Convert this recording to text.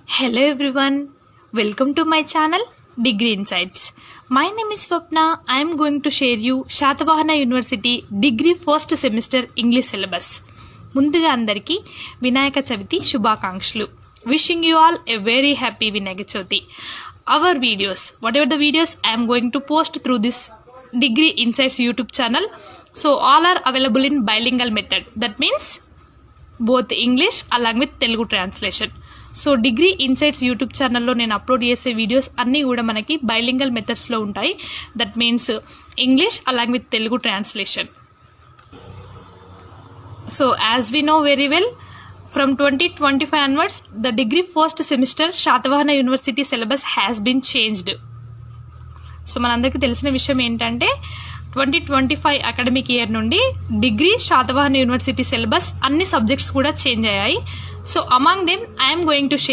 Hello everyone, welcome to my channel Degree Insights. My name is Swapna. I am going to share you Satavahana university degree first semester English syllabus. ముందుగా అందరికీ వినాయక చవితి శుభాకాంక్షలు. Wishing you all a very happy Vinayaka Chavithi. Our videos, whatever the videos I am going to post through this Degree Insights YouTube channel, so all are available in bilingual method. That means both English along with Telugu translation. So degree insights YouTube ఛానల్లో నేను upload చేసే videos అన్నీ కూడా మనకి bilingual మెథడ్స్లో ఉంటాయి. That means English along with Telugu translation. So as we know very well, from 2025 onwards the degree first semester Satavahana university syllabus has been changed. So మనందరికీ తెలిసిన విషయం ఏంటంటే 2025 అకాడమిక్ ఇయర్ నుండి డిగ్రీ శాతవాహన యూనివర్సిటీ సిలబస్ అన్ని సబ్జెక్ట్స్ కూడా change అయ్యాయి. So among them I'm going to share